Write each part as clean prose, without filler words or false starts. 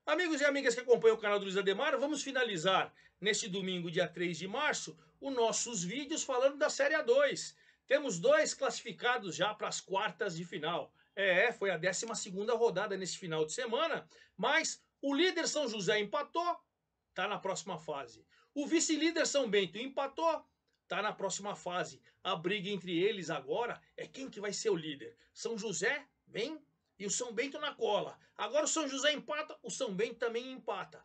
Amigos e amigas que acompanham o canal do Luiz Ademar, vamos finalizar neste domingo, dia 3 de março, os nossos vídeos falando da Série A2. Temos dois classificados já para as quartas de final. Foi a 12ª rodada nesse final de semana, mas o líder São José empatou, está na próxima fase. O vice-líder São Bento empatou, está na próxima fase. A briga entre eles agora é quem que vai ser o líder. São José vem e o São Bento na cola. Agora o São José empata, o São Bento também empata.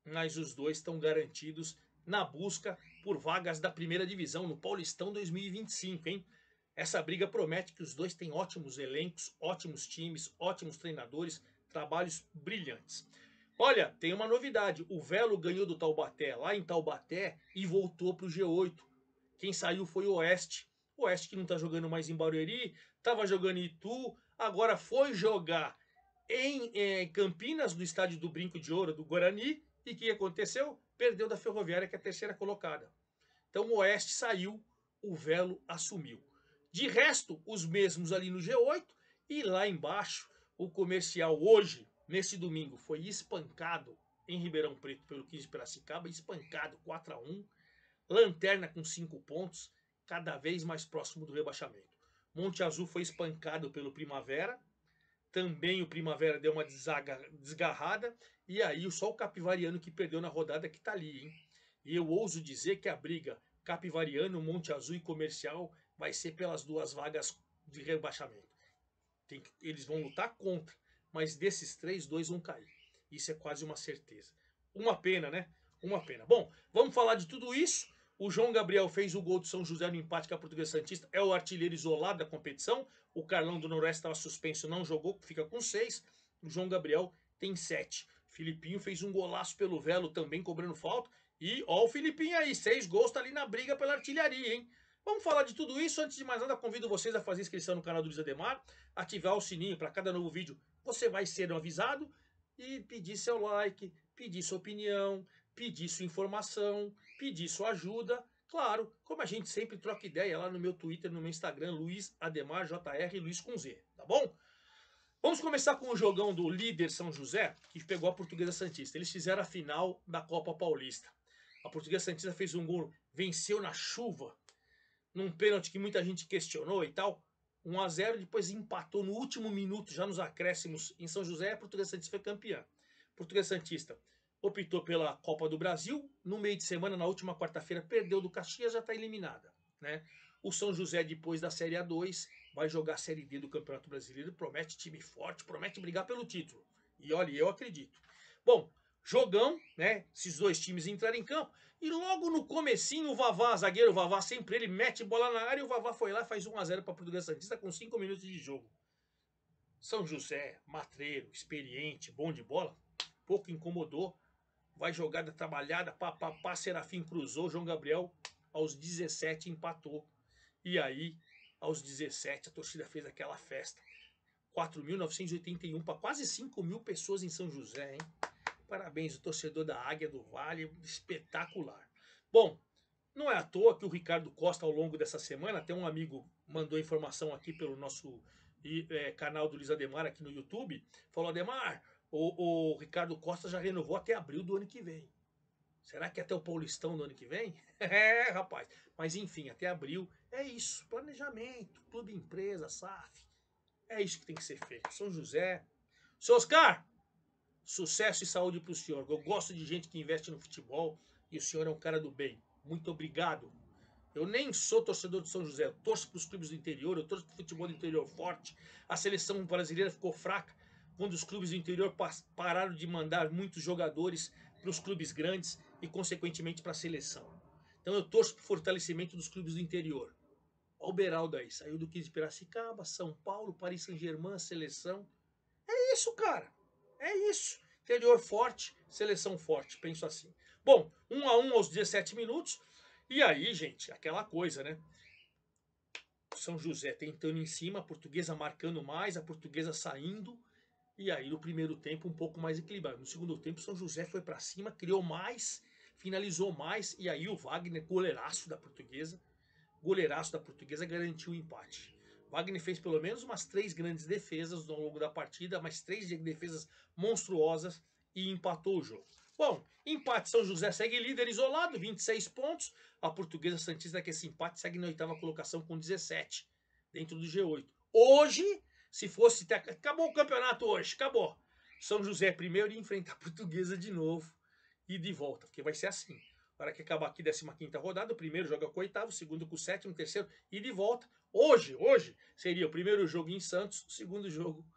Mas os dois estão garantidos na busca por vagas da primeira divisão no Paulistão 2025, hein? Essa briga promete que os dois têm ótimos elencos, ótimos times, ótimos treinadores, trabalhos brilhantes. Olha, tem uma novidade. O Velo ganhou do Taubaté lá em Taubaté e voltou para o G8. Quem saiu foi o Oeste. O Oeste que não está jogando mais em Barueri, estava jogando em Itu, agora foi jogar em Campinas, no estádio do Brinco de Ouro do Guarani. E o que aconteceu? Perdeu da Ferroviária, que é a terceira colocada. Então o Oeste saiu, o Velo assumiu. De resto, os mesmos ali no G8 e lá embaixo, o Comercial hoje, nesse domingo, foi espancado em Ribeirão Preto pelo 15 de Piracicaba, espancado 4-1. Lanterna com 5 pontos, cada vez mais próximo do rebaixamento. Monte Azul foi espancado pelo Primavera, também o Primavera deu uma desgarrada, e aí só o Capivariano que perdeu na rodada que tá ali, hein? E eu ouso dizer que a briga Capivariano, Monte Azul e Comercial vai ser pelas duas vagas de rebaixamento. Eles vão lutar contra, mas desses três, dois vão cair. Isso é quase uma certeza. Uma pena, né? Uma pena. Bom, vamos falar de tudo isso. O João Gabriel fez o gol do São José no empate com a Portuguesa Santista. É o artilheiro isolado da competição. O Carlão do Noroeste estava suspenso, não jogou, fica com 6. O João Gabriel tem 7. Filipinho fez um golaço pelo Velo também, cobrando falta. E ó o Filipinho aí, 6 gols, tá ali na briga pela artilharia, hein? Vamos falar de tudo isso. Antes de mais nada, convido vocês a fazer inscrição no canal do Luiz Ademar, ativar o sininho para cada novo vídeo. Você vai ser avisado e pedir seu like, pedir sua opinião, pedir sua informação, pedir sua ajuda. Claro, como a gente sempre troca ideia lá no meu Twitter, no meu Instagram, Luiz Ademar, JR, Luiz com Z, tá bom? Vamos começar com o jogão do líder São José, que pegou a Portuguesa Santista. Eles fizeram a final da Copa Paulista. A Portuguesa Santista fez um gol, venceu na chuva, num pênalti que muita gente questionou e tal. 1-0, depois empatou no último minuto, já nos acréscimos em São José, a Portuguesa Santista foi campeã. Portuguesa Santista optou pela Copa do Brasil, no meio de semana, na última quarta-feira, perdeu do Caxias, já está eliminada, né? O São José, depois da Série A2, vai jogar a Série D do Campeonato Brasileiro, promete time forte, promete brigar pelo título. E olha, eu acredito. Bom, jogão, né? Esses dois times entraram em campo. E logo no comecinho, o Vavá, zagueiro Vavá, sempre ele mete bola na área e o Vavá foi lá e faz 1-0 para a Portuguesa Santista com 5 minutos de jogo. São José, matreiro, experiente, bom de bola, pouco incomodou. Vai jogada trabalhada, pá, Serafim cruzou, João Gabriel aos 17 empatou. E aí, aos 17, a torcida fez aquela festa. 4.981 para quase 5.000 pessoas em São José, hein? Parabéns, o torcedor da Águia do Vale, espetacular. Bom, não é à toa que o Ricardo Costa, ao longo dessa semana, até um amigo mandou informação aqui pelo nosso canal do Luiz Ademar aqui no YouTube, falou: Ademar, o Ricardo Costa já renovou até abril do ano que vem. Será que até o Paulistão do ano que vem? É, rapaz. Mas enfim, até abril é isso. Planejamento, clube empresa, SAF. É isso que tem que ser feito. São José. Seu Oscar, sucesso e saúde para o senhor. Eu gosto de gente que investe no futebol e o senhor é um cara do bem. Muito obrigado. Eu nem sou torcedor de São José, eu torço para os clubes do interior, eu torço para o futebol do interior forte. A seleção brasileira ficou fraca quando os clubes do interior pararam de mandar muitos jogadores para os clubes grandes e, consequentemente, para a seleção. Então eu torço para o fortalecimento dos clubes do interior. Olha o Beraldo aí, saiu do 15 de Piracicaba, São Paulo, Paris Saint-Germain, seleção. É isso, cara. É isso. Interior forte, seleção forte, penso assim. Bom, 1-1 aos 17 minutos. E aí, gente, aquela coisa, né? São José tentando em cima, a Portuguesa marcando mais, a Portuguesa saindo. E aí, no primeiro tempo, um pouco mais equilibrado. No segundo tempo, São José foi para cima, criou mais, finalizou mais. E aí, o Wagner, goleiraço da Portuguesa, garantiu o empate. Wagner fez pelo menos umas 3 grandes defesas ao longo da partida, mas 3 defesas monstruosas e empatou o jogo. Bom, empate, São José segue líder isolado, 26 pontos. A Portuguesa Santista, que esse empate, segue na 8ª colocação com 17, dentro do G8. Hoje, se fosse... Acabou o campeonato hoje, acabou. São José é primeiro e enfrenta a Portuguesa de novo e de volta, porque vai ser assim. Na hora que acabar aqui 15ª rodada, o primeiro joga com o 8º, o segundo com o 7º, o terceiro e de volta. Hoje seria o primeiro jogo em Santos, o segundo jogo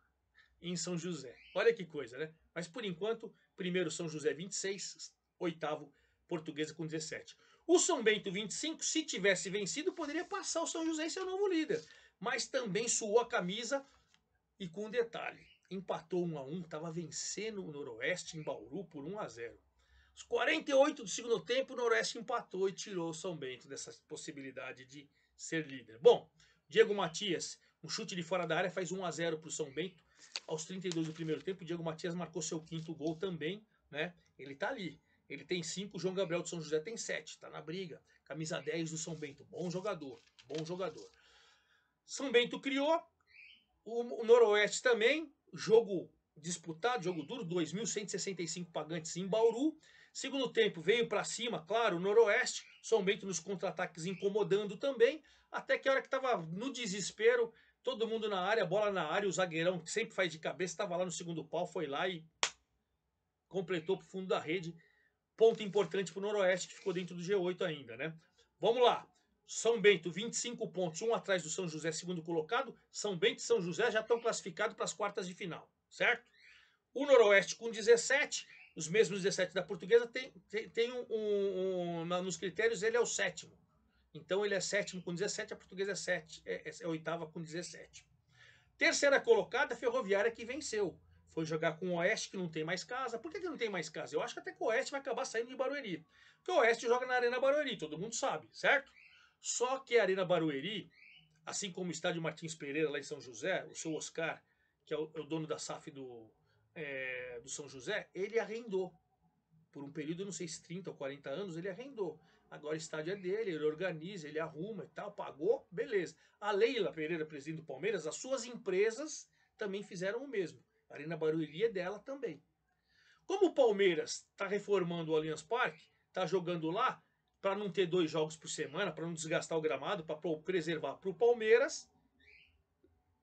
em São José. Olha que coisa, né? Mas por enquanto, primeiro São José 26, 8º Portuguesa com 17. O São Bento 25, se tivesse vencido, poderia passar o São José e ser o novo líder. Mas também suou a camisa e com um detalhe. Empatou 1-1, estava vencendo o Noroeste em Bauru por 1-0. Os 48 do segundo tempo, o Noroeste empatou e tirou o São Bento dessa possibilidade de ser líder. Bom, Diego Matias, um chute de fora da área, faz 1-0 para o São Bento. Aos 32 do primeiro tempo, o Diego Matias marcou seu 5º gol também, né? Ele tá ali. Ele tem 5, o João Gabriel do São José tem 7, tá na briga. Camisa 10 do São Bento, bom jogador, bom jogador. São Bento criou, o Noroeste também, jogo disputado, jogo duro, 2.165 pagantes em Bauru. Segundo tempo veio para cima, claro, o Noroeste, São Bento nos contra-ataques incomodando também, até que a hora que estava no desespero, todo mundo na área, bola na área, o zagueirão que sempre faz de cabeça, estava lá no segundo pau, foi lá e completou para o fundo da rede. Ponto importante para o Noroeste, que ficou dentro do G8 ainda, né? Vamos lá. São Bento, 25 pontos, um atrás do São José, segundo colocado. São Bento e São José já estão classificados para as quartas de final, certo? O Noroeste com 17, os mesmos 17 da Portuguesa, tem nos critérios ele é o 7º. Então ele é 7º com 17, a Portuguesa é 8ª com 17. Terceira colocada, a Ferroviária, que venceu. Foi jogar com o Oeste, que não tem mais casa. Por que não tem mais casa? Eu acho que até que o Oeste vai acabar saindo de Barueri. Porque o Oeste joga na Arena Barueri, todo mundo sabe, certo? Só que a Arena Barueri, assim como o estádio Martins Pereira lá em São José, o seu Oscar, que é o dono da SAF do São José, ele arrendou. Por um período, não sei se 30 ou 40 anos, ele arrendou. Agora o estádio é dele, ele organiza, ele arruma e tal, pagou, beleza. A Leila Pereira, presidente do Palmeiras, as suas empresas também fizeram o mesmo. A Arena Barueri é dela também. Como o Palmeiras está reformando o Allianz Parque, está jogando lá, para não ter 2 jogos por semana, para não desgastar o gramado, para preservar para o Palmeiras,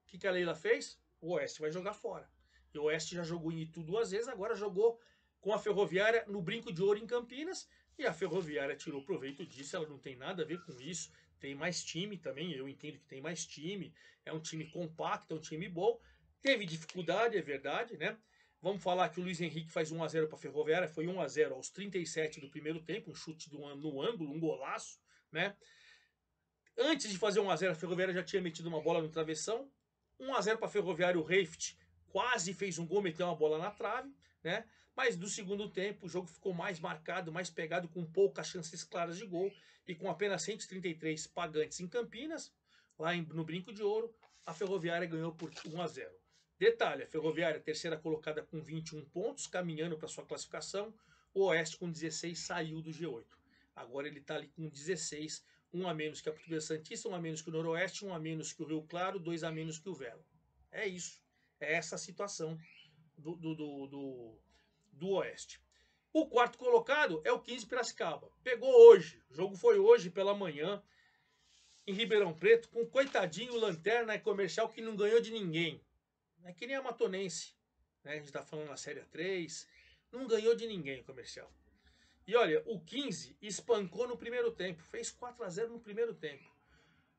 o que a Leila fez? O Oeste vai jogar fora. E o Oeste já jogou em Itu 2 vezes, agora jogou com a Ferroviária no Brinco de Ouro em Campinas, e a Ferroviária tirou proveito disso, ela não tem nada a ver com isso, tem mais time também, eu entendo que tem mais time, é um time compacto, é um time bom, teve dificuldade, é verdade, né? Vamos falar que o Luiz Henrique faz 1-0 para a Ferroviária, foi 1-0 aos 37 do primeiro tempo, um chute no ângulo, um golaço, né? Antes de fazer 1-0, a Ferroviária já tinha metido uma bola no travessão, 1-0 para a Ferroviária, o Reift quase fez um gol, meteu uma bola na trave, né? Mas do segundo tempo o jogo ficou mais marcado, mais pegado, com poucas chances claras de gol e com apenas 133 pagantes em Campinas, lá no Brinco de Ouro, a Ferroviária ganhou por 1-0. Detalhe, a Ferroviária, terceira colocada com 21 pontos, caminhando para sua classificação, o Oeste com 16 saiu do G8. Agora ele está ali com 16, um a menos que a Portuguesa Santista, um a menos que o Noroeste, um a menos que o Rio Claro, 2 a menos que o Velo. É isso, é essa a situação do Oeste. O quarto colocado é o 15 Piracicaba. Pegou hoje, o jogo foi hoje pela manhã, em Ribeirão Preto, com o coitadinho Lanterna e Comercial que não ganhou de ninguém. É que nem a Matonense, né? A gente está falando na Série 3, não ganhou de ninguém o Comercial. E olha, o 15 espancou no primeiro tempo, fez 4-0 no primeiro tempo.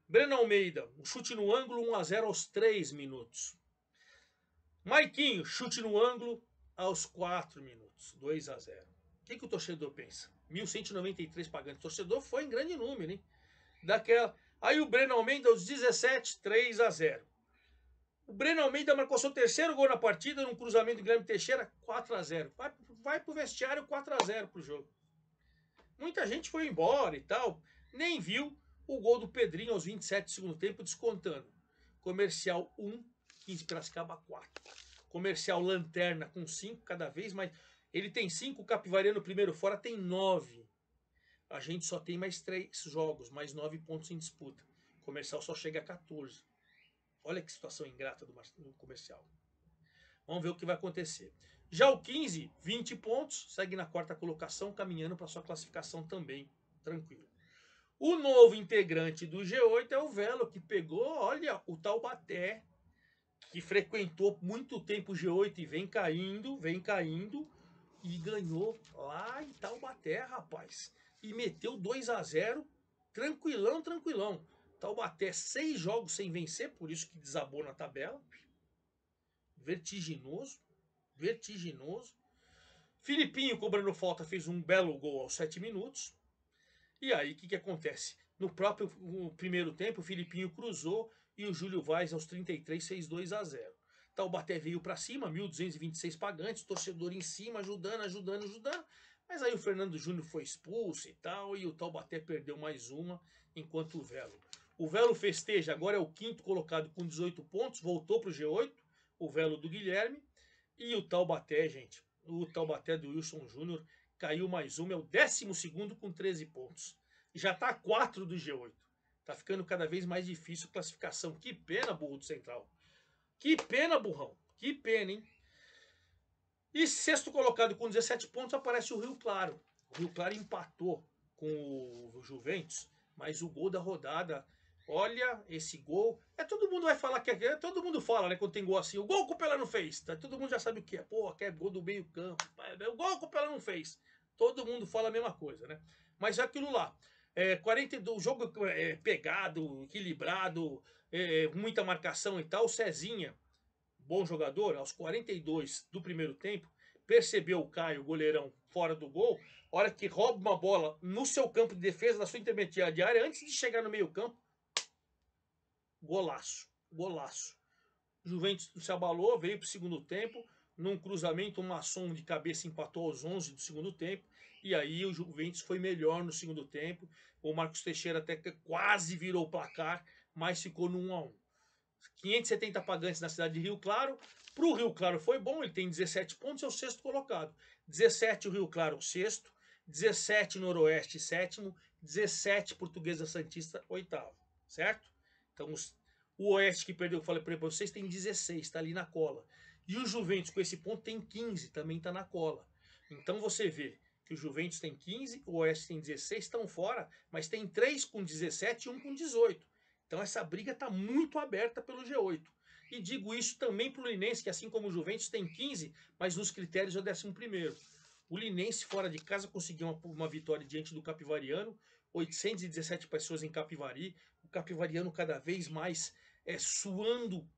Breno Almeida, um chute no ângulo, 1-0 aos 3 minutos. Maiquinho, chute no ângulo aos 4 minutos, 2-0. O que o torcedor pensa? 1.193 pagantes. O torcedor foi em grande número, hein? Aí o Breno Almeida aos 17, 3-0. O Breno Almeida marcou seu terceiro gol na partida, num cruzamento do Guilherme Teixeira, 4-0. Vai pro vestiário, 4-0 pro jogo. Muita gente foi embora e tal, nem viu o gol do Pedrinho aos 27 do segundo tempo, descontando. Comercial 1, 15 Piracicaba 4. Comercial Lanterna com 5 cada vez, mas ele tem 5, o Capivariano primeiro fora tem 9. A gente só tem mais 3 jogos, mais 9 pontos em disputa. O Comercial só chega a 14. Olha que situação ingrata do Comercial. Vamos ver o que vai acontecer. Já o 15, 20 pontos, segue na quarta colocação, caminhando para sua classificação também, tranquilo. O novo integrante do G8 é o Velo, que pegou, olha, o Taubaté, que frequentou muito tempo o G8 e vem caindo, e ganhou lá em Taubaté, rapaz. E meteu 2-0, tranquilão, tranquilão. Taubaté 6 jogos sem vencer, por isso que desabou na tabela. Vertiginoso, vertiginoso. Filipinho, cobrando falta, fez um belo gol aos 7 minutos. E aí, o que acontece? No próprio primeiro tempo, o Filipinho cruzou e o Júlio Vaz, aos 33, fez 2-0. Taubaté veio para cima, 1.226 pagantes, torcedor em cima, ajudando. Mas aí o Fernando Júnior foi expulso e tal, e o Taubaté perdeu mais uma, enquanto o Velo. O Velo festeja, agora é o quinto colocado com 18 pontos, voltou para o G8, o Velo do Guilherme. E o Taubaté, gente, o Taubaté do Wilson Júnior caiu mais uma, é o 12º com 13 pontos. Já está a 4 do G8. Tá ficando cada vez mais difícil a classificação. Que pena, burro do Central. Que pena, burrão. Que pena, hein? E sexto colocado com 17 pontos aparece o Rio Claro. O Rio Claro empatou com o Juventus, mas o gol da rodada, olha, esse gol, todo mundo vai falar que é, todo mundo fala, né, quando tem gol assim, o gol que o Pelé não fez, tá? Todo mundo já sabe o que é, pô, que é gol do meio campo, o gol que o Pelé não fez. Todo mundo fala a mesma coisa, né? Mas é aquilo lá, 42, jogo pegado, equilibrado, muita marcação e tal, o Cezinha, bom jogador, aos 42 do primeiro tempo, percebeu o Caio, goleirão, fora do gol, hora que rouba uma bola no seu campo de defesa, na sua intermediária, antes de chegar no meio campo, golaço, golaço. Juventus se abalou, veio para o segundo tempo, num cruzamento, um maçom de cabeça empatou aos 11 do segundo tempo, e aí o Juventus foi melhor no segundo tempo, o Marcos Teixeira até quase virou o placar, mas ficou no 1-1. 570 pagantes na cidade de Rio Claro. Para o Rio Claro foi bom, ele tem 17 pontos, é o sexto colocado. 17 o Rio Claro, sexto. 17 Noroeste, sétimo. 17 Portuguesa Santista, oitavo. Certo? Então o Oeste que perdeu, eu falei para vocês, tem 16, está ali na cola. E o Juventus com esse ponto tem 15, também está na cola. Então você vê que o Juventus tem 15, o Oeste tem 16, estão fora, mas tem 3 com 17 e 1 com 18. Então essa briga está muito aberta pelo G8. E digo isso também para o Linense, que assim como o Juventus tem 15, mas nos critérios é o 11º. O Linense fora de casa conseguiu uma vitória diante do Capivariano, 817 pessoas em Capivari, o Capivariano cada vez mais suando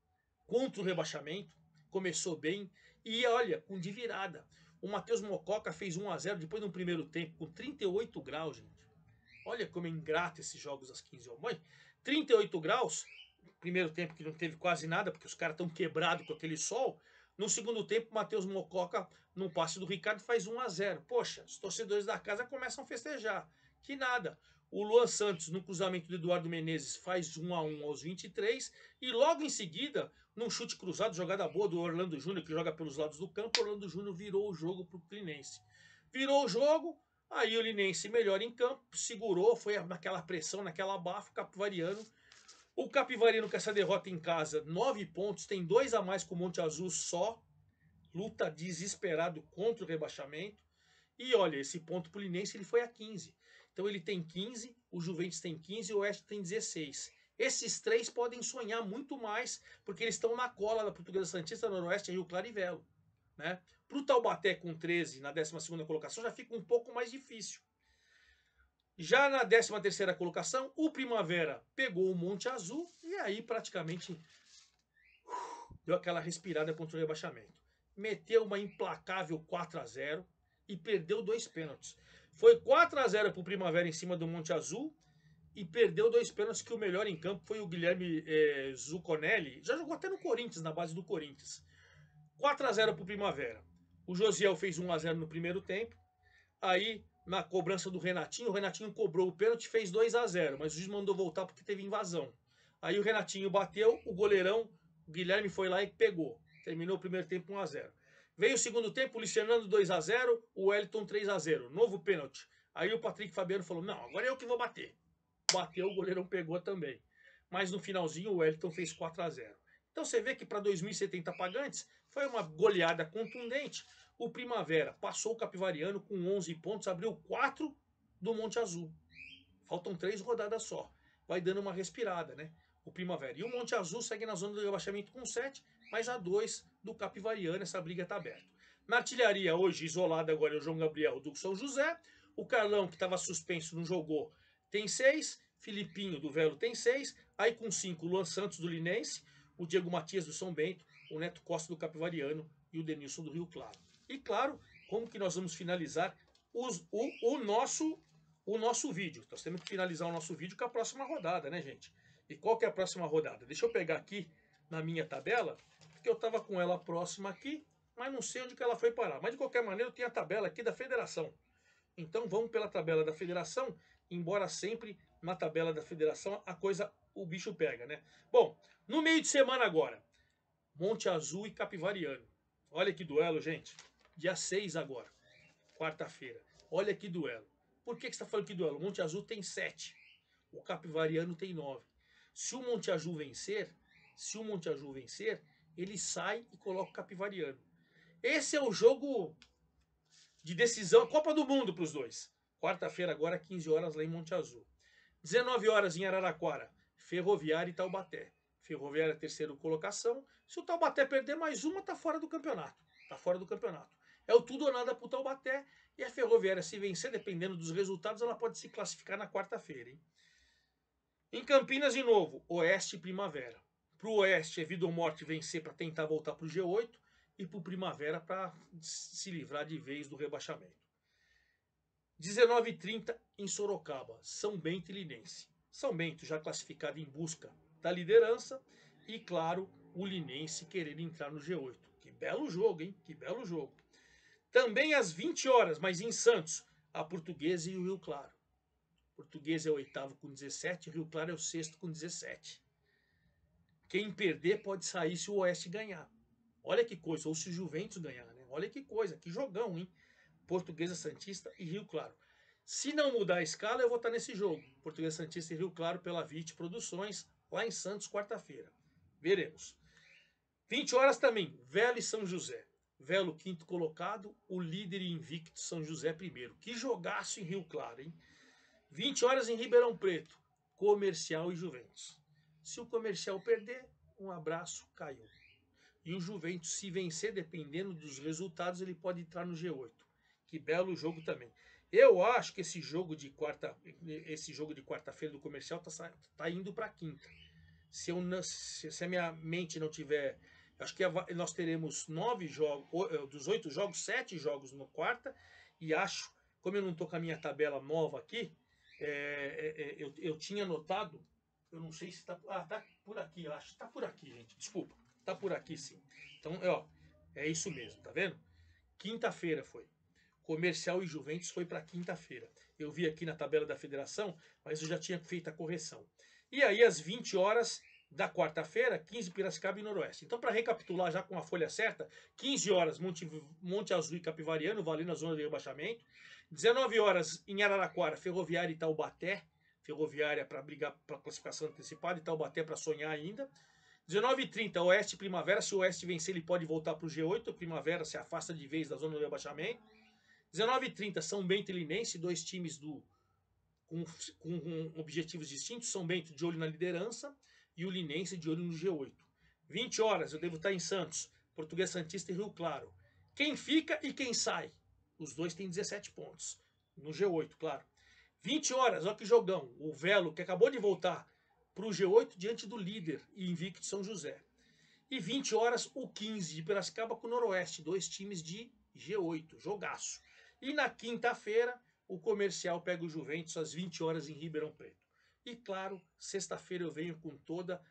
contra o rebaixamento, começou bem, e olha, com de virada. O Matheus Mococa fez 1-0 depois de um primeiro tempo, com 38 graus, gente. Olha como é ingrato esses jogos às 15 horas. 38 graus, primeiro tempo que não teve quase nada, porque os caras estão quebrados com aquele sol. No segundo tempo, o Matheus Mococa, num passe do Ricardo, faz 1-0. Poxa, os torcedores da casa começam a festejar. Que nada. O Luan Santos, no cruzamento do Eduardo Menezes, faz 1-1 aos 23. E logo em seguida, num chute cruzado, jogada boa do Orlando Júnior, que joga pelos lados do campo, o Orlando Júnior virou o jogo para o Linense. Virou o jogo, aí o Linense melhor em campo, segurou, foi naquela pressão, naquela abafa, o Capivariano. O Capivariano com essa derrota em casa, 9 pontos, tem 2 a mais com o Monte Azul só. Luta desesperado contra o rebaixamento. E olha, esse ponto pro Linense ele foi a 15. Então ele tem 15, o Juventus tem 15 e o Oeste tem 16. Esses três podem sonhar muito mais, porque eles estão na cola da Portuguesa Santista, Noroeste, Rio Claro e Velo. Né? Para o Taubaté com 13 na 12ª colocação já fica um pouco mais difícil. Já na 13ª colocação, o Primavera pegou o Monte Azul e aí praticamente deu aquela respirada contra o rebaixamento. Meteu uma implacável 4-0 e perdeu 2 pênaltis. Foi 4-0 para o Primavera em cima do Monte Azul e perdeu 2 pênaltis, que o melhor em campo foi o Guilherme Zucconelli. Já jogou até no Corinthians, na base do Corinthians. 4-0 para o Primavera. O Josiel fez 1-0 no primeiro tempo. Aí, na cobrança do Renatinho, o Renatinho cobrou o pênalti e fez 2-0, mas o juiz mandou voltar porque teve invasão. Aí o Renatinho bateu, o goleirão, o Guilherme foi lá e pegou. Terminou o primeiro tempo 1-0. Veio o segundo tempo, o Luciano 2-0, o Wellington 3-0. Novo pênalti. Aí o Patrick Fabiano falou, não, agora é eu que vou bater. Bateu, o goleirão pegou também. Mas no finalzinho o Wellington fez 4-0. Então você vê que para 2.070 pagantes Foi uma goleada contundente. O Primavera passou o Capivariano com 11 pontos, abriu 4 do Monte Azul. Faltam 3 rodadas só. Vai dando uma respirada, né? O Primavera. E o Monte Azul segue na zona do rebaixamento com 7, mas a 2 do Capivariano. Essa briga está aberta. Na artilharia, hoje, isolado agora, é o João Gabriel do São José. O Carlão, que estava suspenso, não jogou, tem 6. Filipinho do Velo tem 6. Aí com 5, o Luan Santos do Linense. O Diego Matias do São Bento. O Neto Costa do Capivariano. E o Denilson do Rio Claro. E claro, como que nós vamos finalizar o nosso vídeo? Nós temos que finalizar o nosso vídeo com a próxima rodada, né, gente? E qual que é a próxima rodada? Deixa eu pegar aqui na minha tabela, porque eu estava com ela próxima aqui, mas não sei onde que ela foi parar. Mas de qualquer maneira eu tenho a tabela aqui da federação. Então vamos pela tabela da federação, embora sempre na tabela da federação o bicho pega, né? Bom, no meio de semana agora, Monte Azul e Capivariano. Olha que duelo, gente. Dia 6 agora, quarta-feira. Olha que duelo. Por que você está falando que duelo? O Monte Azul tem 7. O Capivariano tem 9. Se o Monte Azul vencer, ele sai e coloca o Capivariano. Esse é o jogo de decisão, Copa do Mundo para os dois. Quarta-feira agora, 15 horas lá em Monte Azul. 19 horas em Araraquara, Ferroviária e Taubaté. Ferroviária, terceira colocação. Se o Taubaté perder mais uma, tá fora do campeonato. Tá fora do campeonato. É o tudo ou nada pro Taubaté. E a Ferroviária, se vencer, dependendo dos resultados, ela pode se classificar na quarta-feira, hein? Em Campinas, de novo, Oeste e Primavera. Pro Oeste é vida ou morte vencer para tentar voltar pro G8. E pro Primavera para se livrar de vez do rebaixamento. 19h30 em Sorocaba, São Bento e Linense. São Bento já classificado em busca da liderança e, claro, o Linense querendo entrar no G8. Que belo jogo, hein? Que belo jogo. Também às 20 horas, mas em Santos, a Portuguesa e o Rio Claro. Portuguesa é o 8º com 17, o Rio Claro é o 6º com 17. Quem perder pode sair se o Oeste ganhar. Olha que coisa, ou se o Juventus ganhar, né? Olha que coisa, que jogão, hein? Portuguesa, Santista e Rio Claro. Se não mudar a escala, eu vou estar nesse jogo. Portuguesa, Santista e Rio Claro pela VIT Produções, lá em Santos, quarta-feira. Veremos. 20 horas também, Velo e São José. Velo, 5º colocado, o líder invicto São José primeiro. Que jogaço em Rio Claro, hein? 20 horas em Ribeirão Preto, Comercial e Juventus. Se o Comercial perder, um abraço, caiu. E o Juventus, se vencer, dependendo dos resultados, ele pode entrar no G8. Que belo jogo também. Eu acho que esse jogo de quarta-feira do Comercial tá indo para quinta. Se a minha mente não tiver, acho que nós teremos 9 jogos, dos 8 jogos, 7 jogos no quarta. E acho, como eu não tô com a minha tabela nova aqui, eu tinha anotado, eu não sei se tá por aqui, eu acho que tá por aqui, gente. Desculpa, tá por aqui sim. Então, é isso mesmo, tá vendo? Quinta-feira foi. Comercial e Juventus foi para quinta-feira. Eu vi aqui na tabela da federação, mas eu já tinha feito a correção. E aí, às 20 horas da quarta-feira, 15 Piracicaba e Noroeste. Então, para recapitular já com a folha certa, 15 horas Monte Azul e Capivariano, valendo a zona de rebaixamento. 19 horas em Araraquara, Ferroviária e Taubaté. Ferroviária para brigar para classificação antecipada e Taubaté para sonhar ainda. 19h30, Oeste e Primavera. Se o Oeste vencer, ele pode voltar para o G8. O Primavera se afasta de vez da zona de rebaixamento. 19h30, São Bento e Linense, 2 times com objetivos distintos. São Bento de olho na liderança e o Linense de olho no G8. 20 horas, eu devo estar em Santos, Português, Santista e Rio Claro. Quem fica e quem sai? Os dois têm 17 pontos. No G8, claro. 20 horas, olha que jogão. O Velo, que acabou de voltar para o G8 diante do líder e invicto São José. E 20 horas, o 15 de Piracicaba com o Noroeste. 2 times de G8. Jogaço. E na quinta-feira, o Comercial pega o Juventus às 20 horas em Ribeirão Preto. E claro, sexta-feira eu venho com toda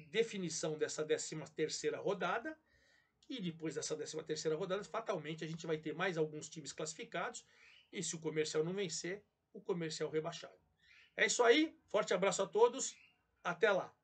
definição dessa 13ª rodada. E depois dessa 13ª rodada, fatalmente a gente vai ter mais alguns times classificados. E se o Comercial não vencer, o Comercial rebaixado. É isso aí. Forte abraço a todos. Até lá.